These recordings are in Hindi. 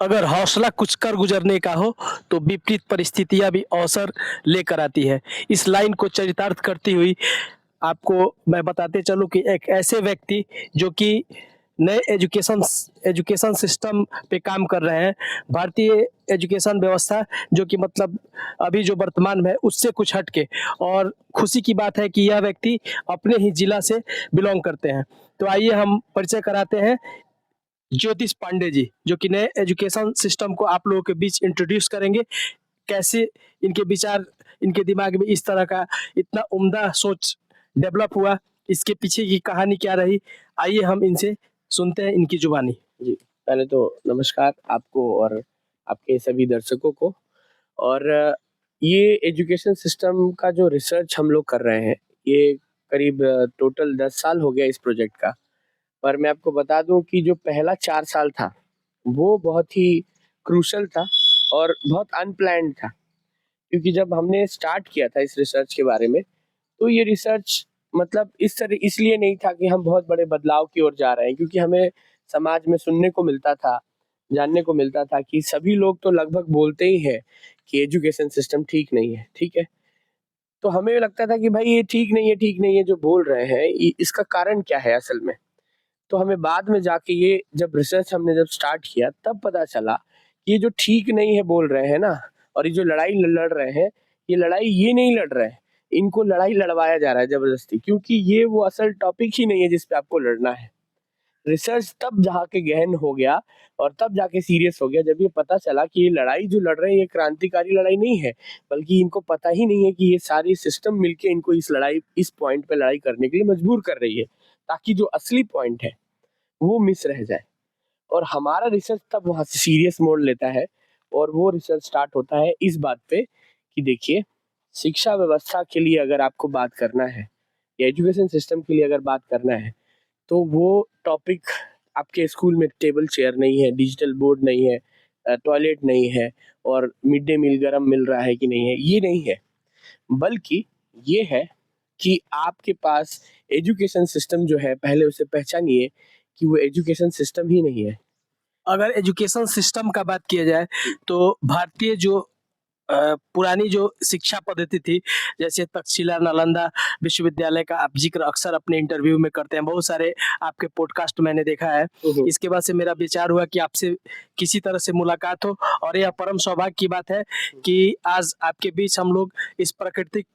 अगर हौसला कुछ कर गुजरने का हो तो विपरीत परिस्थितियां भी अवसर लेकर आती है। इस लाइन को चरितार्थ करती हुई आपको मैं बताते चलूं कि एक ऐसे व्यक्ति जो कि नए एजुकेशन सिस्टम पे काम कर रहे हैं। भारतीय एजुकेशन व्यवस्था जो कि मतलब अभी जो वर्तमान में है उससे कुछ हटके, और खुशी की बात है कि यह व्यक्ति अपने ही जिला से बिलोंग करते हैं। तो आइए हम परिचय कराते हैं ज्योतिष पांडे जी, जो कि नए एजुकेशन सिस्टम को आप लोगों के बीच इंट्रोड्यूस करेंगे। कैसे इनके विचार, इनके दिमाग में इस तरह का इतना उम्दा सोच डेवलप हुआ, इसके पीछे की कहानी क्या रही, आइए हम इनसे सुनते हैं इनकी जुबानी। जी, पहले तो नमस्कार आपको और आपके सभी दर्शकों को। और ये एजुकेशन सिस्टम का जो रिसर्च हम लोग कर रहे हैं, ये करीब टोटल 10 साल हो गया इस प्रोजेक्ट का। पर मैं आपको बता दूं कि जो पहला 4 साल था, वो बहुत ही क्रूशियल था और बहुत अनप्लान्ड था। क्योंकि जब हमने स्टार्ट किया था इस रिसर्च के बारे में, तो ये रिसर्च मतलब इस तरह इसलिए नहीं था कि हम बहुत बड़े बदलाव की ओर जा रहे हैं, क्योंकि हमें समाज में सुनने को मिलता था, जानने को मिलता था कि सभी लोग तो लगभग बोलते ही हैं कि एजुकेशन सिस्टम ठीक नहीं है, ठीक है? तो हमें लगता था कि भाई ये ठीक नहीं है जो बोल रहे हैं, इसका कारण क्या है असल में? तो हमें बाद में जाके ये जब रिसर्च हमने जब स्टार्ट किया तब पता चला कि ये जो ठीक नहीं है बोल रहे हैं ना, और ये जो लड़ाई लड़ रहे हैं, ये लड़ाई ये नहीं लड़ रहे हैं, इनको लड़ाई लड़वाया जा रहा है जबरदस्ती, क्योंकि ये वो असल टॉपिक ही नहीं है जिस पे आपको लड़ना है। रिसर्च तब जाके गहन हो गया और तब जाके सीरियस हो गया जब ये पता चला कि ये लड़ाई जो लड़ रहे हैं ये क्रांतिकारी लड़ाई नहीं है, बल्कि इनको पता ही नहीं है कि ये सारी सिस्टम मिलके इनको इस पॉइंट पे लड़ाई करने के लिए मजबूर कर रही है, ताकि जो असली पॉइंट है वो मिस रह जाए। और हमारा रिसर्च तब वहाँ से सीरियस मोड़ लेता है, और वो रिसर्च स्टार्ट होता है इस बात पे कि देखिए, शिक्षा व्यवस्था के लिए अगर आपको बात करना है या एजुकेशन सिस्टम के लिए अगर बात करना है, तो वो टॉपिक आपके स्कूल में टेबल चेयर नहीं है, डिजिटल बोर्ड नहीं है, टॉयलेट नहीं है, और मिड डे मील गरम मिल रहा है कि नहीं है, ये नहीं है। बल्कि ये है कि आपके पास एजुकेशन सिस्टम जो है, पहले उसे पहचानिए कि वो एजुकेशन सिस्टम ही नहीं है। अगर एजुकेशन सिस्टम का बात किया जाए तो भारतीय जो पुरानी जो शिक्षा पद्धति थी, जैसे तक्षशिला, नालंदा विश्वविद्यालय का आप ज़िक्र अक्सर अपने इंटरव्यू में करते हैं, बहुत सारे आपके पॉडकास्ट मैंने देखा है। इसके बाद से मेरा विचार हुआ कि आपसे किसी तरह से मुलाकात हो, और यह परम सौभाग्य की बात है कि आज आपके बीच हम लोग इस प्राकृतिक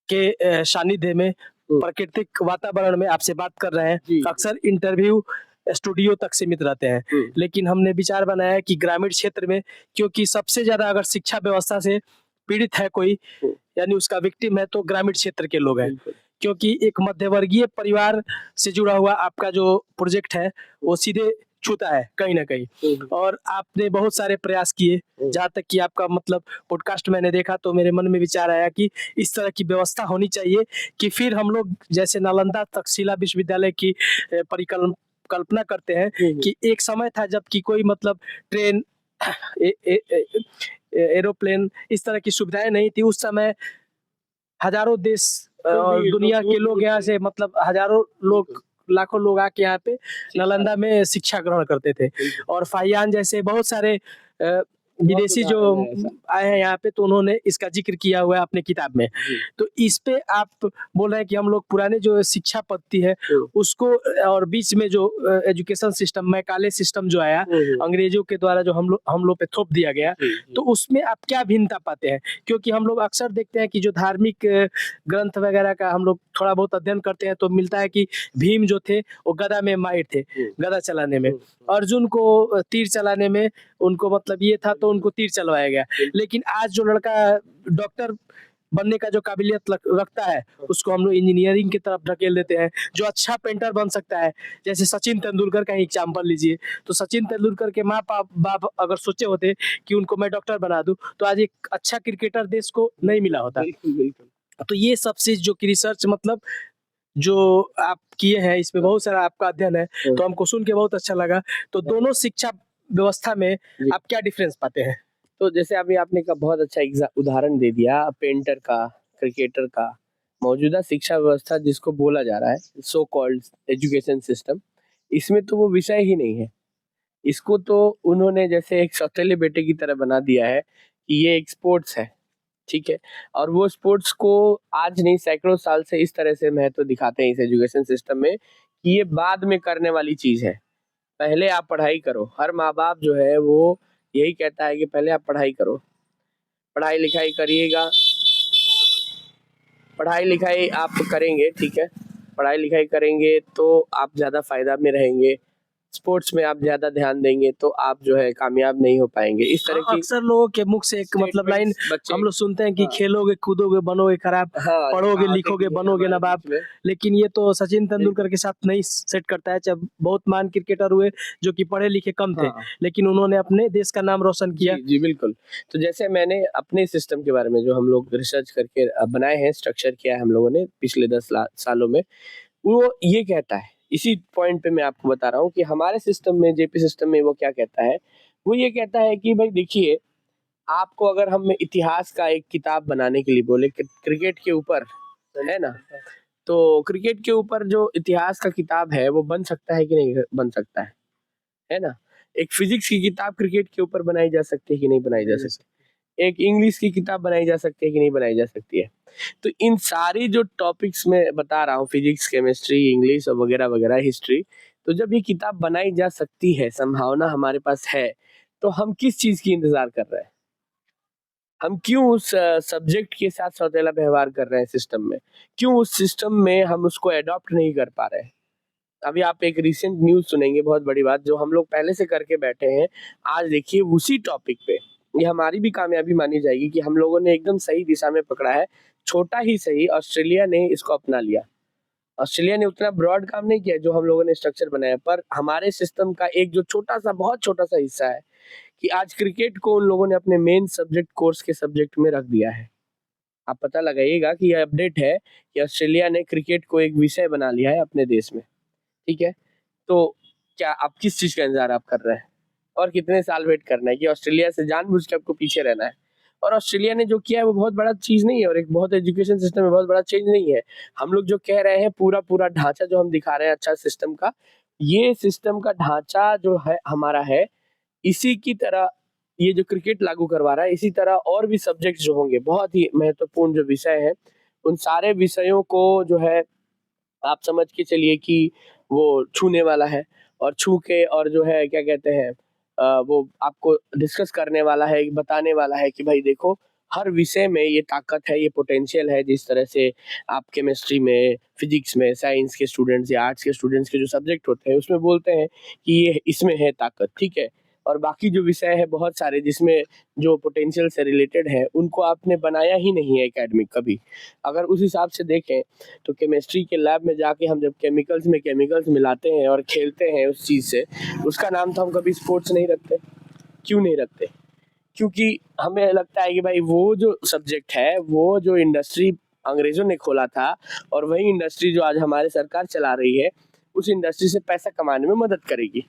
के सानिध्य में, प्राकृतिक वातावरण में आपसे बात कर रहे हैं। अक्सर इंटरव्यू स्टूडियो तक सीमित रहते हैं, लेकिन हमने विचार बनाया कि ग्रामीण क्षेत्र में, क्योंकि सबसे ज्यादा अगर शिक्षा व्यवस्था से पीड़ित है कोई, यानी उसका विक्टिम है, तो ग्रामीण क्षेत्र के लोग हैं। क्योंकि एक मध्यवर्गीय परिवार से जुड़ा हुआ आपका जो प्रोजेक्ट है वो सीधे छूता है कहीं ना कहीं, और आपने बहुत सारे प्रयास किए। जहाँ तक कि आपका मतलब पॉडकास्ट मैंने देखा तो मेरे मन में विचार आया कि इस तरह की व्यवस्था होनी चाहिए कि फिर हम लोग जैसे नालंदा तक्षशिला विश्वविद्यालय की कल्पना करते हैं कि एक समय था जबकि कोई मतलब ट्रेन, ए, ए, ए, एरोप्लेन, इस तरह की सुविधाएं नहीं थी। उस समय हजारों देश और दुनिया के लोग यहाँ से मतलब हजारों लोग, लाखों लोग आके यहाँ पे नालंदा में शिक्षा ग्रहण करते थे। और फाहियान जैसे बहुत सारे विदेशी जो आए हैं यहाँ पे, तो उन्होंने इसका जिक्र किया हुआ है अपने किताब में। तो इस पे आप बोल रहे हैं कि हम लोग पुराने जो शिक्षा पद्धति है उसको, और बीच में जो एजुकेशन सिस्टम मैकाले सिस्टम जो आया अंग्रेजों के द्वारा, जो हम लोग पे थोप दिया गया, तो उसमें आप क्या भिन्नता पाते हैं? क्योंकि हम लोग अक्सर देखते हैं कि जो धार्मिक ग्रंथ वगैरह का हम लोग थोड़ा बहुत अध्ययन करते हैं तो मिलता है कि भीम जो थे वो गदा में माहिर थे, गदा चलाने में। अर्जुन को तीर चलाने में उनको मतलब ये था तो उनको तीर चलवाया गया। लेकिन आज जो लड़का डॉक्टर बनने का जो काबिलियत रखता है उसको हम लोग इंजीनियरिंग की तरफ ढकेल देते हैं। जो अच्छा पेंटर बन सकता है, जैसे सचिन तेंदुलकर का ही एग्जाम्पल लीजिए, तो सचिन तेंदुलकर के माँ बाप अगर सोचे होते कि उनको मैं डॉक्टर बना दूं, तो आज एक अच्छा क्रिकेटर देश को नहीं मिला होता। तो ये सब चीज जो कि रिसर्च मतलब जो आप किए हैं, इसमें बहुत सारा आपका अध्ययन है, तो हमको सुन के बहुत अच्छा लगा। तो दोनों शिक्षा व्यवस्था में आप क्या डिफरेंस पाते हैं? तो जैसे अभी आपने का बहुत अच्छा उदाहरण दे दिया पेंटर का, क्रिकेटर का। मौजूदा शिक्षा व्यवस्था जिसको बोला जा रहा है सो कॉल्ड एजुकेशन सिस्टम, इसमें तो वो विषय ही नहीं है। इसको तो उन्होंने जैसे एक सौतेले बेटे की तरह बना दिया है कि ये एक स्पोर्ट्स है, ठीक है। और वो स्पोर्ट्स को आज नहीं सैकड़ों साल से इस तरह से महत्व दिखाते हैं इस एजुकेशन सिस्टम में कि ये बाद में करने वाली चीज है। पहले आप पढ़ाई करो। हर माँ बाप जो है वो यही कहता है कि पहले आप पढ़ाई करो, पढ़ाई लिखाई करिएगा, पढ़ाई लिखाई आप करेंगे, ठीक है, पढ़ाई लिखाई करेंगे तो आप ज़्यादा फायदा में रहेंगे। स्पोर्ट्स में आप ज़्यादा ध्यान देंगे तो आप जो है कामयाब नहीं हो पाएंगे। इस तरह की अक्सर लोगों के मुख से एक मतलब लाइन बच्चे हम लोग सुनते हैं कि हाँ। खेलोगे कूदोगे बनोगे खराब, हाँ, पढ़ोगे कहावतें लिखोगे भी हैं बनोगे हमारे नवाब। बीच में। लेकिन ये तो सचिन तेंदुलकर के साथ नहीं सेट करता है। जब बहुत महान क्रिकेटर हुए जो कि पढ़े लिखे कम थे, हाँ। लेकिन उन्होंने अपने देश का नाम रोशन किया। जी, जी, बिल्कुल। तो जैसे मैंने अपने सिस्टम के बारे में जो हम लोग रिसर्च करके बनाए हैं, स्ट्रक्चर किया है हम लोगों ने पिछले 10 सालों में, वो ये कहता है, इसी पॉइंट पे मैं आपको बता रहा हूँ कि हमारे सिस्टम में, जेपी सिस्टम में वो क्या कहता है, वो ये कहता है कि भाई देखिए, आपको अगर हम इतिहास का एक किताब बनाने के लिए बोले क्रिकेट के ऊपर, है ना? तो क्रिकेट के ऊपर जो इतिहास का किताब है, वो बन सकता है कि नहीं बन सकता है ना? एक फिजिक्स की किताब क्रिकेट के ऊपर बनाई जा सकती है कि नहीं बनाई जा सकती? एक इंग्लिश की किताब बनाई जा सकती है कि नहीं बनाई जा सकती है? तो इन सारी जो टॉपिक्स मैं बता रहा हूँ, फिजिक्स, केमिस्ट्री, इंग्लिश और वगैरह वगैरह, हिस्ट्री, तो जब ये किताब बनाई जा सकती है, संभावना हमारे पास है, तो हम किस चीज की इंतजार कर रहे हैं? हम क्यों उस सब्जेक्ट के साथ सौतेला व्यवहार कर रहे हैं सिस्टम में? क्यों उस सिस्टम में हम उसको अडॉप्ट नहीं कर पा रहे हैं? अभी आप एक रिसेंट न्यूज़ सुनेंगे, बहुत बड़ी बात, जो हम लोग पहले से करके बैठे हैं। आज देखिए उसी टॉपिक पे, ये हमारी भी कामयाबी मानी जाएगी कि हम लोगों ने एकदम सही दिशा में पकड़ा है। छोटा ही सही, ऑस्ट्रेलिया ने इसको अपना लिया। ऑस्ट्रेलिया ने उतना ब्रॉड काम नहीं किया जो हम लोगों ने स्ट्रक्चर बनाया, पर हमारे सिस्टम का एक जो छोटा-सा, बहुत छोटा-सा हिस्सा है कि आज क्रिकेट को उन लोगों ने अपने मेन सब्जेक्ट, कोर्स के सब्जेक्ट में रख दिया है। आप पता लगाइएगा कि ये अपडेट है कि ऑस्ट्रेलिया ने क्रिकेट को एक विषय बना लिया है अपने देश में, ठीक है? तो क्या आप किस चीज़ का इंतज़ार आप कर रहे हैं? और कितने साल वेट करना है कि ऑस्ट्रेलिया से जानबूझ के आपको पीछे रहना है? और ऑस्ट्रेलिया ने जो किया है वो बहुत बड़ा चीज़ नहीं है, और एक बहुत एजुकेशन सिस्टम में बहुत बड़ा चेंज नहीं है। हम लोग जो कह रहे हैं पूरा-पूरा ढाँचा जो हम दिखा रहे हैं अच्छा सिस्टम का, ये सिस्टम का ढाँचा जो है हमारा है, इसी की तरह ये जो क्रिकेट लागू करवा रहा है, इसी तरह और भी सब्जेक्ट्स जो होंगे, बहुत ही महत्वपूर्ण जो विषय हैं, उन सारे विषयों को जो है आप समझ के चलिए कि वो छूने वाला है, और छू के और जो है क्या कहते हैं, वो आपको डिस्कस करने वाला है, बताने वाला है कि भाई देखो, हर विषय में ये ताकत है, ये पोटेंशियल है। जिस तरह से आप केमिस्ट्री में, फिजिक्स में, साइंस के स्टूडेंट्स या आर्ट्स के स्टूडेंट्स के जो सब्जेक्ट होते हैं उसमें बोलते हैं कि ये इसमें है ताकत, ठीक है। और बाकी जो विषय है बहुत सारे जिसमें जो पोटेंशियल से रिलेटेड है, उनको आपने बनाया ही नहीं है एकेडमिक कभी। अगर उस हिसाब से देखें तो केमिस्ट्री के लैब में जाके हम जब केमिकल्स में केमिकल्स मिलाते हैं और खेलते हैं उस चीज़ से, उसका नाम तो हम कभी स्पोर्ट्स नहीं रखते। क्यों नहीं रखते? क्योंकि हमें लगता है कि भाई वो जो सब्जेक्ट है, वो जो इंडस्ट्री अंग्रेज़ों ने खोला था, और वही इंडस्ट्री जो आज हमारी सरकार चला रही है, उस इंडस्ट्री से पैसा कमाने में मदद करेगी,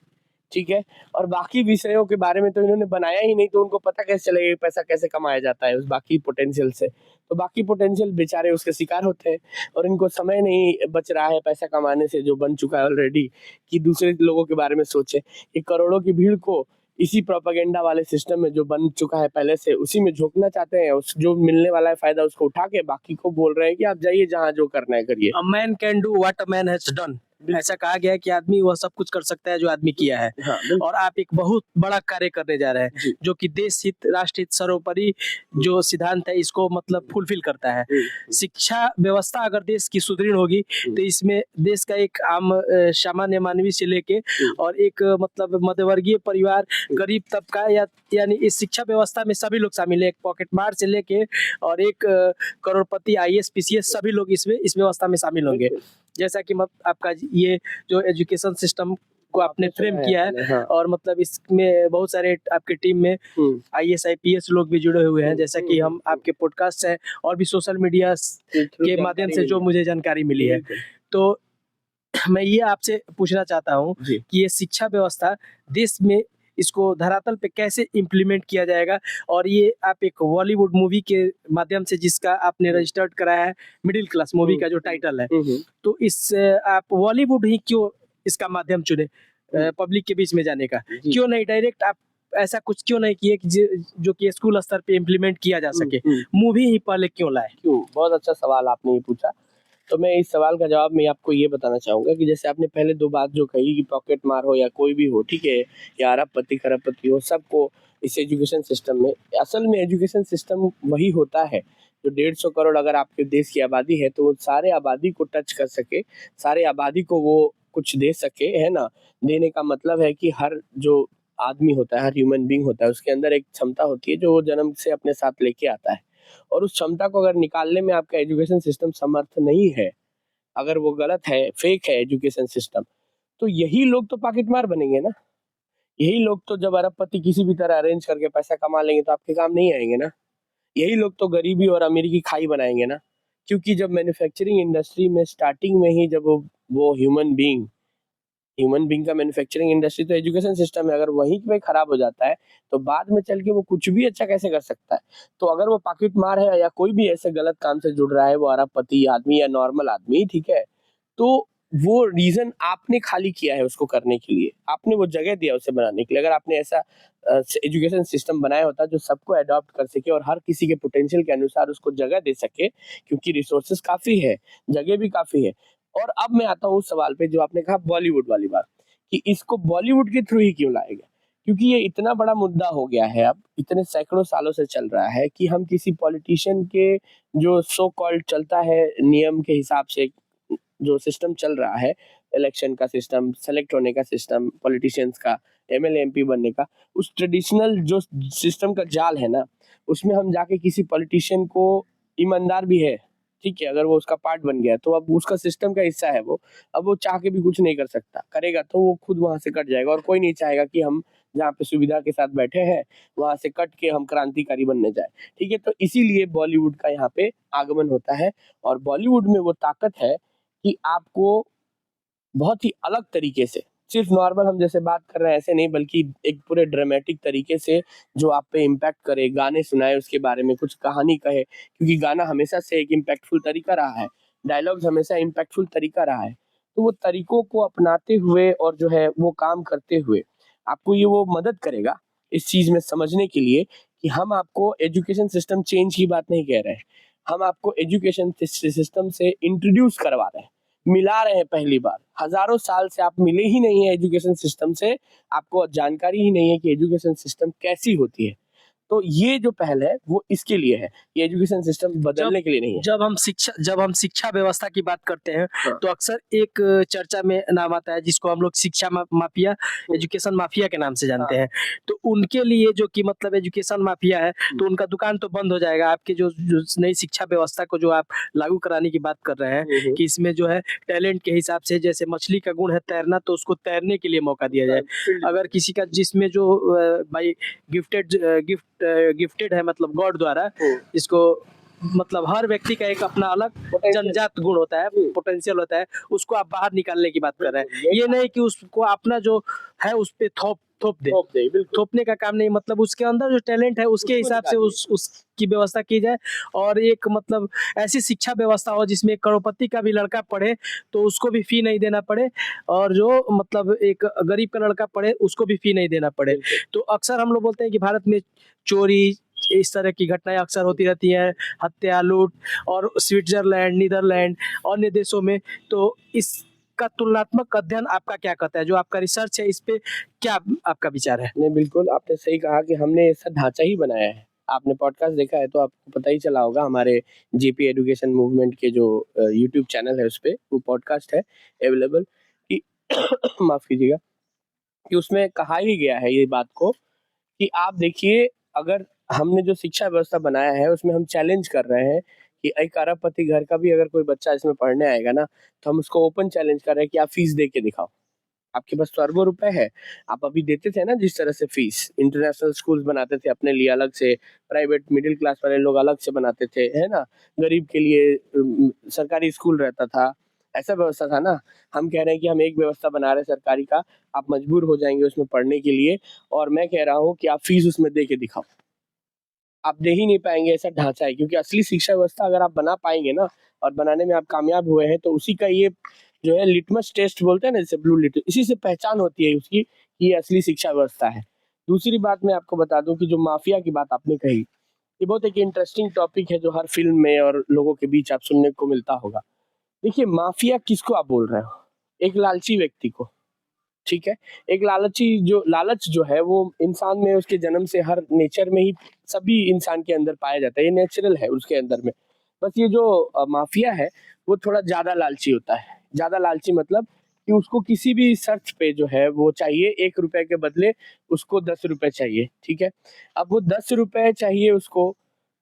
ठीक है? और बाकी विषयों के बारे में तो इन्होंने बनाया ही नहीं, तो उनको पता कैसे चलेगा पैसा कैसे कमाया जाता है उस बाकी पोटेंशियल से। तो बाकी पोटेंशियल बेचारे उसके शिकार होते हैं, और इनको समय नहीं बच रहा है पैसा कमाने से जो बन चुका है ऑलरेडी, कि दूसरे लोगों के बारे में सोचें। ये करोड़ों की भीड़ को इसी प्रोपेगेंडा वाले सिस्टम में जो बन चुका है पहले से, उसी में झोंकना चाहते हैं। उस जो मिलने वाला है फ़ायदा उसको उठा के बाकी को बोल रहे हैं कि आप जाइए जहाँ जो करना है करिए। A man can do what a man has done. ऐसा कहा गया है कि आदमी वह सब कुछ कर सकता है जो आदमी किया है। हाँ, बिल्कुल। और आप एक बहुत बड़ा कार्य करने जा रहे हैं, जी। जो कि देश हित, राष्ट्र हित, सर्वोपरि जो सिद्धांत है इसको मतलब फुलफिल करता है। शिक्षा व्यवस्था अगर देश की सुदृढ़ होगी तो इसमें देश का एक आम सामान्य मानवी से लेके और एक मतलब मध्यवर्गीय परिवार, गरीब तबका, या यानी इस शिक्षा व्यवस्था में सभी लोग शामिल है। एक पॉकेट मार से लेके और एक करोड़पति, आईएएस, पीसीएस, सभी लोग इसमें इस व्यवस्था में शामिल होंगे। जैसा कि आपका ये जो एजुकेशन सिस्टम को आपने फ्रेम किया है, हाँ। और मतलब इसमें बहुत सारे आपके टीम में आईएएस, आईपीएस लोग भी जुड़े हुए हैं, जैसा कि हम आपके पॉडकास्ट है और भी सोशल मीडिया के माध्यम से जो मुझे जानकारी मिली है। तो मैं ये आपसे पूछना चाहता हूँ कि ये शिक्षा व्यवस्था देश में इसको धरातल पे कैसे इम्प्लीमेंट किया जाएगा, और ये आप एक बॉलीवुड मूवी के माध्यम से जिसका आपने रजिस्टर्ड कराया है, मिडिल क्लास मूवी का जो टाइटल है, तो इस आप बॉलीवुड ही क्यों इसका माध्यम चुने? पब्लिक के बीच में जाने का, जी। क्यों नहीं डायरेक्ट आप ऐसा कुछ क्यों नहीं किए कि जो कि स्कूल स्तर पे इम्प्लीमेंट किया जा सके, मूवी ही पहले क्यों लाए? क्यों? बहुत अच्छा सवाल आपने ये पूछा। तो मैं इस सवाल का जवाब मैं आपको ये बताना चाहूँगा कि जैसे आपने पहले 2 बात जो कही कि पॉकेट मार हो या कोई भी हो, ठीक है? या अरबपति खरबपति हो, सबको इस एजुकेशन सिस्टम में असल में एजुकेशन सिस्टम वही होता है, जो 150 करोड़ अगर आपके देश की आबादी है, तो वो सारे आबादी को टच कर सके, सारे आबादी को वो कुछ दे सके, है ना? देने का मतलब है कि हर जो आदमी होता है, हर ह्यूमन बीइंग होता है, उसके अंदर एक क्षमता होती है, जो वो जन्म से अपने साथ लेके आता है। और उस क्षमता को अगर निकालने में आपका एजुकेशन सिस्टम समर्थ नहीं है, अगर वो गलत है, फेक है एजुकेशन सिस्टम, तो यही लोग तो पॉकेटमार बनेंगे ना। यही लोग तो जब अरबपति किसी भी तरह अरेंज करके पैसा कमा लेंगे तो आपके काम नहीं आएँगे ना। यही लोग तो गरीबी और अमीरी की खाई बनाएँगे ना। क्योंकि जब मैन्युफैक्चरिंग इंडस्ट्री में स्टार्टिंग में ही जब वो ह्यूमन बीइंग का मैन्युफैक्चरिंग इंडस्ट्री तो एजुकेशन सिस्टम है, अगर वहीं पे खराब हो जाता है, तो बाद में चल के वो कुछ भी अच्छा कैसे कर सकता है? तो अगर वो पॉकेटमार है या कोई भी ऐसे गलत काम से जुड़ रहा है, वो अरबपति आदमी या नॉर्मल आदमी, ठीक है? तो वो रीज़न आपने खाली किया है उसको करने के लिए, आपने वो जगह दिया उसे बनाने के लिए। अगर आपने ऐसा एजुकेशन सिस्टम बनाया होता जो सबको अडॉप्ट कर सके और हर किसी के पोटेंशियल के अनुसार उसको जगह दे सके, क्योंकि रिसोर्सेज़ काफ़ी है, जगह भी काफ़ी है। और अब मैं आता हूँ उस सवाल पे जो आपने कहा बॉलीवुड वाली बात, कि इसको बॉलीवुड के थ्रू ही क्यों लाया गया? क्योंकि ये इतना बड़ा मुद्दा हो गया है अब, इतने सैकड़ों सालों से चल रहा है कि हम किसी पॉलिटिशियन के जो सो कॉल्ड चलता है नियम के हिसाब से जो सिस्टम चल रहा है, इलेक्शन का सिस्टम, सेलेक्ट होने का सिस्टम, पॉलिटिशियंस का, एमएलए, एमपी बनने का, उस ट्रेडिशनल जो सिस्टम का जाल है ना, उसमें हम जाके किसी पॉलिटिशियन को ईमानदार भी है, ठीक है, अगर वो उसका पार्ट बन गया, तो अब उसका सिस्टम का हिस्सा है वो, अब वो चाह के भी कुछ नहीं कर सकता, करेगा तो वो खुद वहाँ से कट जाएगा और कोई नहीं चाहेगा कि हम जहाँ पे सुविधा के साथ बैठे हैं, वहाँ से कट के हम क्रांतिकारी बनने जाएँ, ठीक है? तो इसीलिए बॉलीवुड का यहाँ पे आगमन होता है और बॉलीवुड में वो ताकत है कि आपको बहुत ही अलग तरीके से, सिर्फ नॉर्मल हम जैसे बात कर रहे हैं ऐसे नहीं, बल्कि एक पूरे ड्रामेटिक तरीके से जो आप पे इम्पैक्ट करे, गाने सुनाए उसके बारे में, कुछ कहानी कहे, क्योंकि गाना हमेशा से एक इम्पैक्टफुल तरीका रहा है, डायलॉग्स हमेशा इम्पैक्टफुल तरीका रहा है। तो वो तरीकों को अपनाते हुए और जो है वो काम करते हुए, आपको ये वो मदद करेगा इस चीज़ में समझने के लिए कि हम आपको एजुकेशन सिस्टम चेंज की बात नहीं कह रहे हैं। हम आपको एजुकेशन सिस्टम से इंट्रोड्यूस करवा रहे हैं, मिला रहे हैं पहली बार। हज़ारों साल से आप मिले ही नहीं हैं एजुकेशन सिस्टम से, आपको जानकारी ही नहीं है कि एजुकेशन सिस्टम कैसी होती है। तो ये जो पहल है वो इसके लिए है, ये एजुकेशन सिस्टम बदलने के लिए नहीं है। जब हम शिक्षा व्यवस्था की बात करते हैं, हाँ। तो अक्सर एक चर्चा में नाम आता है जिसको हम लोग शिक्षा माफिया, एजुकेशन माफिया के नाम से जानते हैं। तो उनके लिए जो कि मतलब एजुकेशन माफिया है, तो उनका दुकान तो बंद हो जाएगा। आपके जो नई शिक्षा व्यवस्था को जो आप लागू कराने की बात कर रहे हैं कि इसमें जो है टैलेंट के हिसाब से, जैसे मछली का गुण है तैरना, तो उसको तैरने के लिए मौका दिया जाए। अगर किसी का जिसमें जो भाई गिफ्टेड है, मतलब गॉड द्वारा, इसको मतलब हर व्यक्ति का एक अपना अलग जन्मजात गुण होता है, पोटेंशियल होता है, उसको आप बाहर निकालने की बात कर रहे हैं। ये नहीं कि उसको अपना जो है उस पे थोप दे, थोपने का काम नहीं, मतलब उसके अंदर जो टैलेंट है उसके हिसाब से उसकी व्यवस्था की जाए। और एक मतलब ऐसी शिक्षा व्यवस्था हो जिसमें एक करोड़पति का भी लड़का पढ़े तो उसको भी फी नहीं देना पड़े, और जो मतलब एक गरीब का लड़का पढ़े उसको भी फी नहीं देना पड़े। तो अक्सर हम लोग बोलते हैं कि भारत में चोरी, इस तरह की घटनाएं अक्सर होती रहती हैं, हत्या, लूट, और स्विट्जरलैंड, नीदरलैंड, अन्य देशों में। तो इसका तुलनात्मक अध्ययन आपका क्या कहता है, जो आपका रिसर्च है, इस पे क्या आपका विचार है? नहीं, बिल्कुल आपने सही कहा कि हमने ऐसा ढांचा ही बनाया है। आपने पॉडकास्ट देखा है तो आपको पता ही चला होगा, हमारे जेपी एजुकेशन मूवमेंट के जो यूट्यूब चैनल है उसपे वो पॉडकास्ट है अवेलेबल कि माफ़ कीजिएगा, कि उसमें कहा ही गया है ये बात को कि आप देखिए, अगर हमने जो शिक्षा व्यवस्था बनाया है उसमें हम चैलेंज कर रहे हैं कि एक अरबपति घर का भी अगर कोई बच्चा इसमें पढ़ने आएगा ना, तो हम उसको ओपन चैलेंज कर रहे हैं कि आप फीस दे के दिखाओ। आपके पास तो अरबों रुपए है, आप अभी देते थे ना जिस तरह से फीस, इंटरनेशनल स्कूल्स बनाते थे अपने लिए अलग से, प्राइवेट मिडिल क्लास वाले लोग अलग से बनाते थे, है ना? गरीब के लिए सरकारी स्कूल रहता था, ऐसा व्यवस्था था ना? हम कह रहे हैं कि हम एक व्यवस्था बना रहे हैं सरकारी का, आप मजबूर हो जाएँगे उसमें पढ़ने के लिए और मैं कह रहा हूँ कि आप फीस उसमें दे के दिखाओ। आप दे ही नहीं पाएँगे, ऐसा ढाँचा है, क्योंकि असली शिक्षा व्यवस्था अगर आप बना पाएँगे ना और बनाने में आप कामयाब हुए हैं, तो उसी का ये जो है लिटमस टेस्ट बोलते हैं ना, जैसे ब्लू लिट, इसी से पहचान होती है उसकी कि ये असली शिक्षा व्यवस्था है। दूसरी बात मैं आपको बता दूं कि जो माफिया की बात आपने कही, ये बहुत एक इंटरेस्टिंग टॉपिक है जो हर फिल्म में और लोगों के बीच आप सुनने को मिलता होगा। देखिए, माफिया किसको आप बोल रहे हो? एक लालची व्यक्ति को, ठीक है? एक लालच जो है वो इंसान में उसके जन्म से, हर नेचर में ही सभी इंसान के अंदर पाया जाता है, ये नेचुरल है उसके अंदर में। बस ये जो माफिया है वो थोड़ा ज्यादा लालची होता है। ज्यादा लालची मतलब कि उसको किसी भी शर्त पे जो है वो चाहिए, 1 रुपए के बदले उसको 10 रुपए चाहिए, ठीक है? अब वो 10 रुपए चाहिए उसको,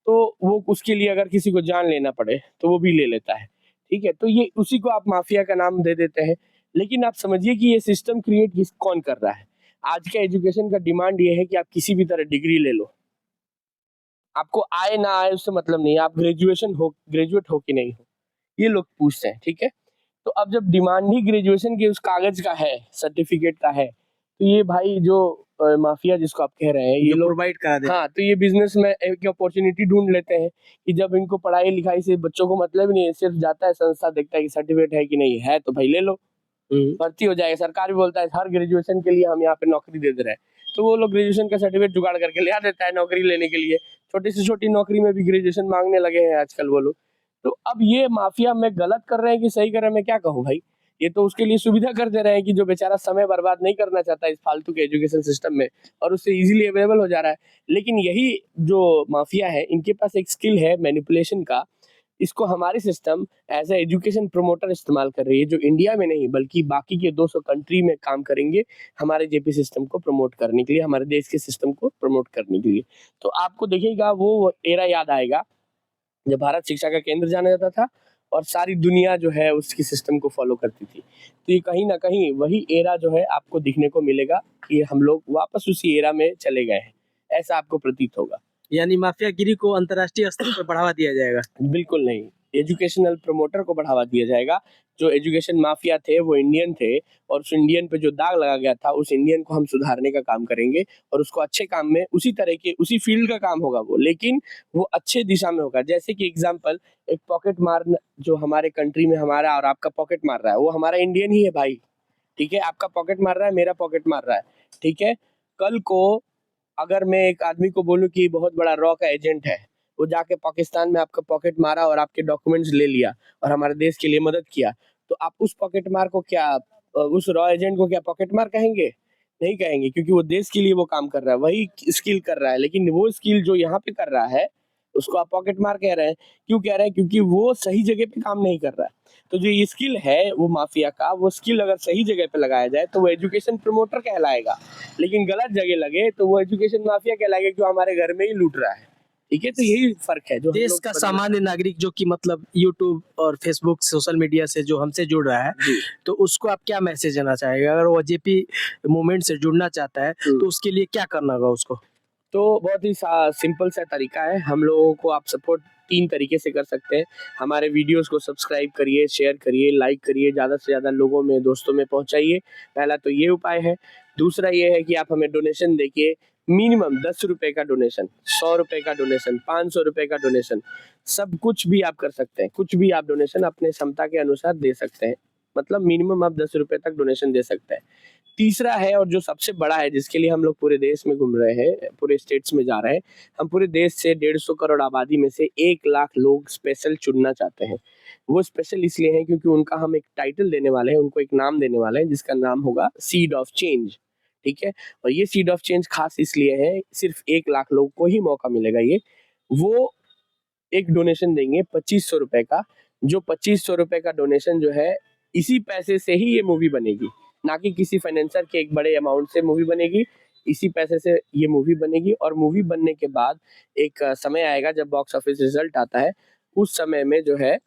तो वो उसके लिए अगर किसी को जान लेना पड़े तो वो भी ले लेता है, ठीक है? तो ये उसी को आप माफिया का नाम दे देते हैं। लेकिन आप समझिए कि ये सिस्टम क्रिएट कौन कर रहा है? आज का एजुकेशन का डिमांड ये है कि आप किसी भी तरह डिग्री ले लो, आपको आए ना आए उससे मतलब नहीं है, आप ग्रेजुएट हो कि नहीं हो, ये लोग पूछते हैं, ठीक है? तो अब जब डिमांड ही ग्रेजुएशन के उस कागज का है, सर्टिफिकेट का है, तो ये भाई जो माफिया जिसको आप कह रहे हैं, ये जो लोग प्रोवाइड करा दे। हाँ, तो ये बिजनेस में एक अपॉर्चुनिटी ढूंढ लेते हैं कि जब इनको पढ़ाई लिखाई से बच्चों को मतलब ही नहीं है, सिर्फ जाता है संस्था, देखता है कि सर्टिफिकेट है कि नहीं है, तो भाई ले लो, भर्ती हो जाएगा। सरकार भी बोलता है हर ग्रेजुएशन के लिए हम यहाँ पे नौकरी दे रहे हैं, तो वो लोग ग्रेजुएशन का सर्टिफिकेट जुगाड़ करके ले आ देता है नौकरी लेने के लिए। छोटी से छोटी नौकरी में भी ग्रेजुएशन मांगने लगे हैं आजकल वो लोग। तो अब ये माफिया में गलत कर रहे हैं कि सही कर रहे हैं, मैं क्या कहूँ भाई? ये तो उसके लिए सुविधा कर दे रहे हैं कि जो बेचारा समय बर्बाद नहीं करना चाहता इस फालतू के एजुकेशन सिस्टम में, और उससे इजीली अवेलेबल हो जा रहा है। लेकिन यही जो माफिया है, इनके पास एक स्किल है मैनिपुलेशन का, इसको हमारी system as a education promoter इस्तेमाल कर रही है, जो इंडिया में नहीं बल्कि बाकी के 200 कंट्री में काम करेंगे हमारे जेपी सिस्टम को प्रमोट करने के लिए, हमारे देश के सिस्टम को प्रमोट करने के लिए। तो आपको देखिएगा वो एरा याद आएगा जब भारत शिक्षा का केंद्र जाना जाता था और सारी दुनिया जो है उसकी सिस्टम को फॉलो करती थी। तो ये कहीं ना कहीं वही एरा जो है आपको दिखने को मिलेगा कि हम लोग वापस उसी एरा में चले गए हैं, ऐसा आपको प्रतीत होगा। यानी माफियागिरी को अंतर्राष्ट्रीय स्तर पर बढ़ावा दिया जाएगा। बिल्कुल नहीं, एजुकेशनल प्रमोटर को बढ़ावा दिया जाएगा। जो एजुकेशन माफिया थे वो इंडियन थे, और उस इंडियन पे जो दाग लगा गया था उस इंडियन को हम सुधारने का काम करेंगे, और उसको अच्छे काम में, उसी तरह के उसी फील्ड का काम होगा वो, लेकिन वो अच्छे दिशा में होगा। जैसे कि एग्जाम्पल, एक पॉकेट मार जो हमारे कंट्री में हमारा और आपका पॉकेट मार रहा है, वो हमारा इंडियन ही है भाई, ठीक है? आपका पॉकेट मार रहा है, मेरा पॉकेट मार रहा है, ठीक है? कल को अगर मैं एक आदमी को बोलूं कि बहुत बड़ा रॉ का एजेंट है, वो जाके पाकिस्तान में आपका पॉकेट मारा और आपके डॉक्यूमेंट्स ले लिया और हमारे देश के लिए मदद किया, तो आप उस पॉकेट मार को क्या, उस रॉ एजेंट को क्या पॉकेट मार कहेंगे? नहीं कहेंगे, क्योंकि वो देश के लिए वो काम कर रहा है, वही स्किल कर रहा है। लेकिन वो स्किल जो यहाँ पे कर रहा है उसको आप पॉकेट मार कह रहे हैं। क्यों कह रहे हैं? क्योंकि वो सही जगह पे काम नहीं कर रहा है। तो जो ये स्किल है वो माफिया का, वो स्किल अगर सही जगह पे लगाया जाए तो वो एजुकेशन प्रमोटर कहलाएगा, लेकिन गलत जगह लगे तो वो एजुकेशन माफिया कहलाएगा, क्यों हमारे घर में ही लूट रहा है, ठीक है? तो यही फर्क है जो हम देश लोग का बदलना सामान्य नागरिक जो कि मतलब यूट्यूब और फेसबुक सोशल मीडिया से जो हमसे जुड़ रहा है, जी। तो उसको आप क्या मैसेज देना चाहेंगे? अगर वो जेपी मूवमेंट से जुड़ना चाहता है तो उसके लिए क्या करना होगा उसको? तो बहुत ही सिंपल सा तरीका है, हम लोगों को आप सपोर्ट 3 तरीके से कर सकते हैं। हमारे वीडियोस को सब्सक्राइब करिए, शेयर करिए, लाइक करिए, ज़्यादा से ज़्यादा लोगों में, दोस्तों में पहुंचाइए। पहला तो ये उपाय है। दूसरा ये है कि आप हमें डोनेशन देखिए, मिनिमम 10 रुपए का डोनेशन, 100 रुपए का डोनेशन, 500 रुपए का डोनेशन, सब कुछ भी आप कर सकते हैं। कुछ भी आप डोनेशन अपने क्षमता के अनुसार दे सकते हैं। मतलब मिनिमम आप 10 रुपए तक डोनेशन दे सकते हैं। तीसरा है, और जो सबसे बड़ा है, जिसके लिए हम लोग पूरे देश में घूम रहे हैं, पूरे स्टेट्स में जा रहे हैं, हम पूरे देश से 150 करोड़ आबादी में से 1 लाख लोग स्पेशल चुनना चाहते हैं। वो स्पेशल इसलिए हैं क्योंकि उनका हम एक टाइटल देने वाले हैं, उनको एक नाम देने वाले हैं जिसका नाम होगा सीड ऑफ चेंज, ठीक है? और ये सीड ऑफ चेंज खास इसलिए है, सिर्फ 1 लाख लोग को ही मौका मिलेगा ये। वो एक डोनेशन देंगे 2500 रुपए का, जो 2500 रुपए का डोनेशन जो है, इसी पैसे से ही ये मूवी बनेगी, ना कि किसी फाइनेंसर के एक बड़े अमाउंट से मूवी बनेगी। इसी पैसे से ये मूवी बनेगी, और मूवी बनने के बाद एक समय आएगा जब बॉक्स ऑफिस रिजल्ट आता है, उस समय में जो है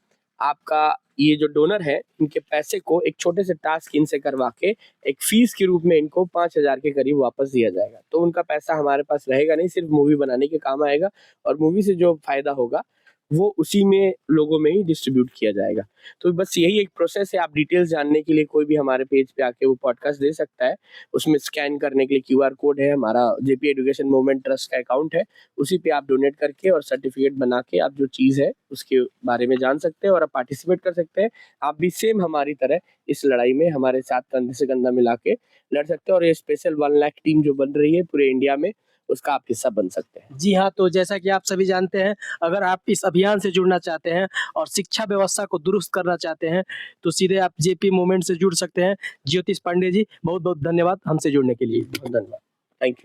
आपका ये जो डोनर है, इनके पैसे को एक छोटे से टास्क इनसे करवा के एक फीस के रूप में इनको 5000 के करीब वापस दिया जाएगा। तो उनका पैसा हमारे पास रहेगा नहीं, सिर्फ मूवी बनाने के काम आएगा, और मूवी से जो फायदा होगा वो उसी में लोगों में ही डिस्ट्रीब्यूट किया जाएगा। तो बस यही एक प्रोसेस है। आप डिटेल्स जानने के लिए कोई भी हमारे पेज पे आके वो पॉडकास्ट दे सकता है। उसमें स्कैन करने के लिए क्यूआर कोड है, हमारा जेपी एजुकेशन मूवमेंट ट्रस्ट का अकाउंट है, उसी पे आप डोनेट करके और सर्टिफिकेट बना के आप जो चीज़ है उसके बारे में जान सकते हैं और आप पार्टिसिपेट कर सकते हैं। आप भी सेम हमारी तरह इस लड़ाई में हमारे साथ कंधे से कंधा मिला के लड़ सकते हैं और ये स्पेशल 1 लाख टीम जो बन रही है पूरे इंडिया में, उसका आप हिस्सा बन सकते हैं। जी हाँ, तो जैसा कि आप सभी जानते हैं, अगर आप इस अभियान से जुड़ना चाहते हैं और शिक्षा व्यवस्था को दुरुस्त करना चाहते हैं, तो सीधे आप जेपी मूवमेंट से जुड़ सकते हैं। ज्योतिष पांडे जी, बहुत-बहुत धन्यवाद हमसे जुड़ने के लिए। धन्यवाद। Thank you.